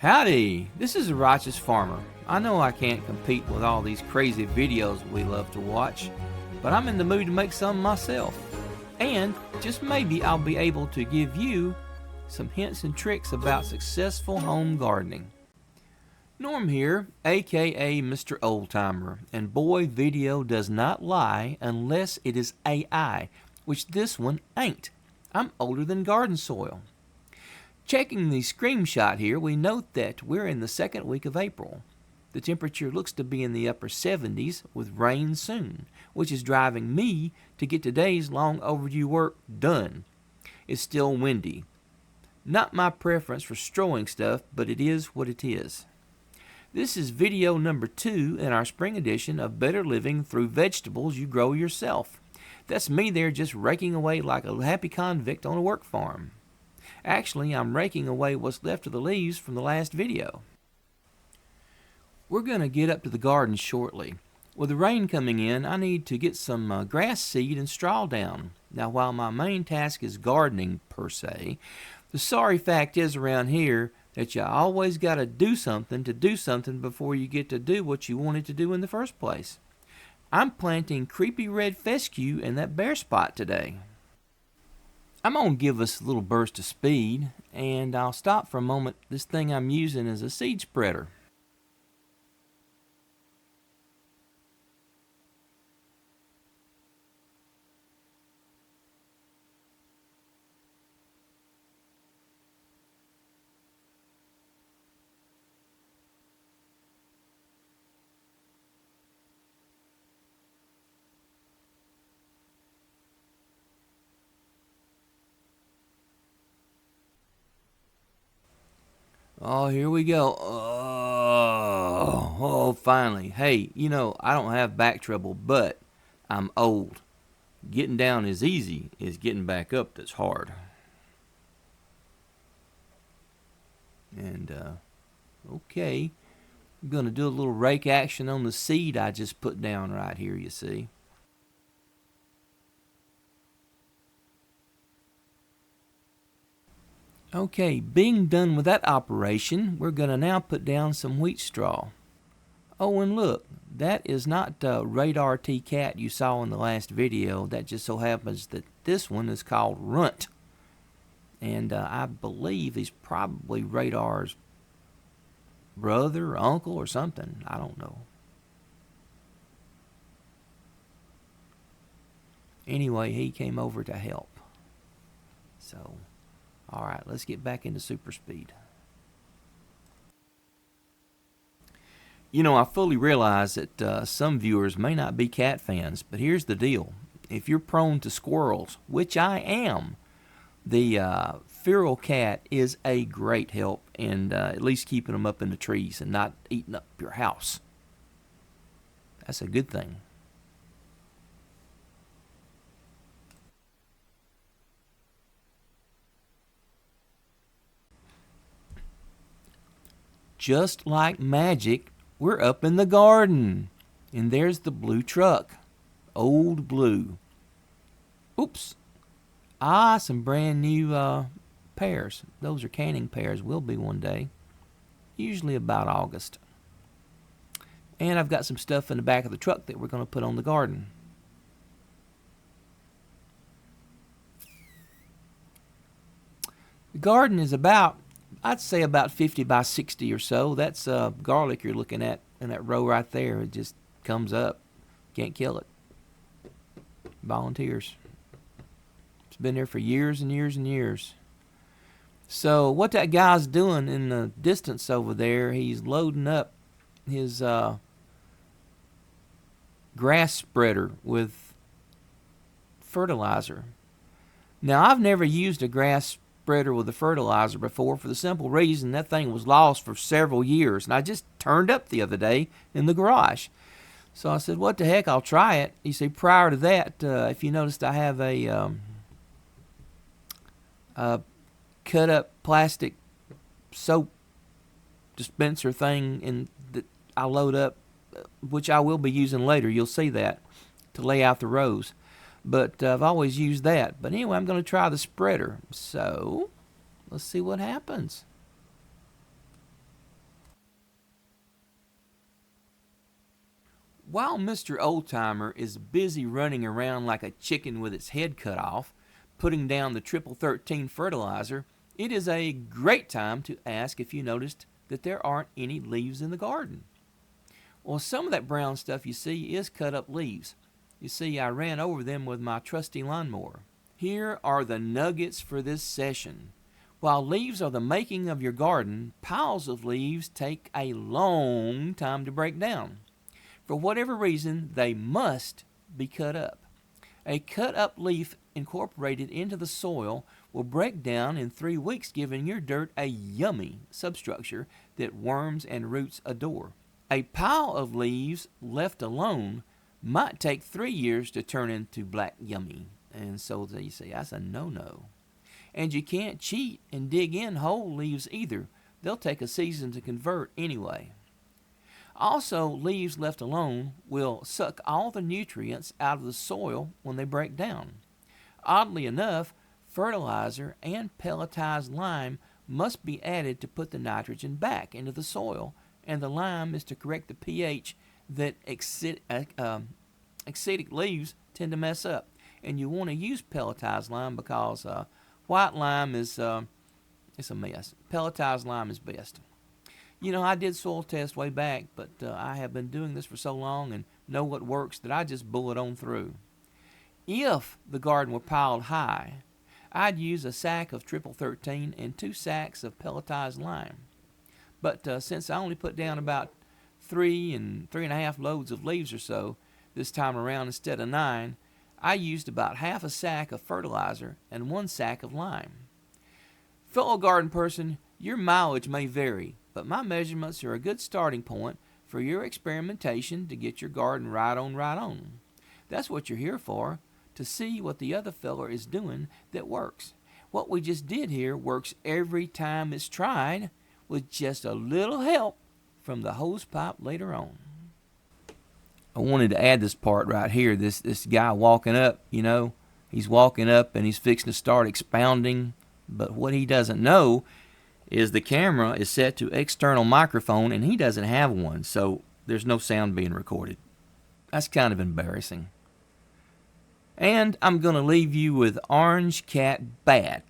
Howdy, this is a righteous farmer. I know I can't compete with all these crazy videos we love to watch, but I'm in the mood to make some myself. And just maybe I'll be able to give you some hints and tricks about successful home gardening. Norm here, aka Mr. Oldtimer, and boy, video does not lie unless it is AI, which this one ain't. I'm older than garden soil. Checking the screenshot here, we note that we're in the second week of April. The temperature looks to be in the upper 70s with rain soon, which is driving me to get today's long overdue work done. It's still windy. Not my preference for strolling stuff, but it is what it is. This is video number 2 in our spring edition of Better Living Through Vegetables You Grow Yourself. That's me there just raking away like a happy convict on a work farm. Actually, I'm raking away what's left of the leaves from the last video. We're going to get up to the garden shortly. With the rain coming in, I need to get some grass seed and straw down. Now, while my main task is gardening per se, the sorry fact is around here that you always got to do something before you get to do what you wanted to do in the first place. I'm planting creepy red fescue in that bare spot today. I'm going to give us a little burst of speed, and I'll stop for a moment. This thing I'm using is a seed spreader. Oh, here we go. Oh, finally. Hey, I don't have back trouble, but I'm old. Getting down is easy. It's getting back up that's hard. And, okay. I'm going to do a little rake action on the seed I just put down right here, you see. Okay, being done with that operation, we're going to now put down some wheat straw. Oh, and look, that is not Radar T-Cat you saw in the last video. That just so happens that this one is called Runt. And I believe he's probably Radar's brother, uncle, or something. I don't know. Anyway, he came over to help. So, alright, let's get back into super speed. I fully realize that some viewers may not be cat fans, but here's the deal. If you're prone to squirrels, which I am, the feral cat is a great help in at least keeping them up in the trees and not eating up your house. That's a good thing. Just like magic, we're up in the garden. And there's the blue truck. Old Blue. Oops. Some brand new pears. Those are canning pears. Will be one day. Usually about August. And I've got some stuff in the back of the truck that we're going to put on the garden. The garden is I'd say about 50 by 60 or so. That's garlic you're looking at in that row right there. It just comes up. Can't kill it. Volunteers. It's been there for years and years and years. So what that guy's doing in the distance over there, he's loading up his grass spreader with fertilizer. Now, I've never used a grass spreader with a fertilizer before for the simple reason that thing was lost for several years, and I just turned up the other day in the garage. So I said, what the heck, I'll try it. You see, prior to that, if you noticed, I have a cut up plastic soap dispenser thing that I load up, which I will be using later. You'll see that to lay out the rows. But I've always used that. But anyway, I'm going to try the spreader. So, let's see what happens. While Mr. Oldtimer is busy running around like a chicken with its head cut off, putting down the triple 13 fertilizer, it is a great time to ask if you noticed that there aren't any leaves in the garden. Well, some of that brown stuff you see is cut up leaves. You see, I ran over them with my trusty lawnmower. Here are the nuggets for this session. While leaves are the making of your garden, piles of leaves take a long time to break down. For whatever reason, they must be cut up. A cut up leaf incorporated into the soil will break down in 3 weeks, giving your dirt a yummy substructure that worms and roots adore. A pile of leaves left alone might take 3 years to turn into black yummy. And so you say, that's a no-no. And you can't cheat and dig in whole leaves either. They'll take a season to convert anyway. Also, leaves left alone will suck all the nutrients out of the soil when they break down. Oddly enough, fertilizer and pelletized lime must be added to put the nitrogen back into the soil, and the lime is to correct the pH that acidic leaves tend to mess up. And you want to use pelletized lime because white lime is it's a mess. Pelletized lime is best. You know, I did soil test way back, but I have been doing this for so long and know what works that I just bullet on through. If the garden were piled high, I'd use a sack of triple 13 and 2 sacks of pelletized lime. But since I only put down about 3 and 3.5 loads of leaves or so this time around instead of 9, I used about half a sack of fertilizer and 1 sack of lime. Fellow garden person, your mileage may vary, but my measurements are a good starting point for your experimentation to get your garden right on. That's what you're here for, to see what the other fella is doing that works. What we just did here works every time it's tried, with just a little help from the hose pipe later on. I wanted to add this part right here. This guy walking up, you know, he's walking up and he's fixing to start expounding, but what he doesn't know is the camera is set to external microphone and he doesn't have one, so there's no sound being recorded. That's kind of embarrassing. And I'm going to leave you with Orange Cat Bat.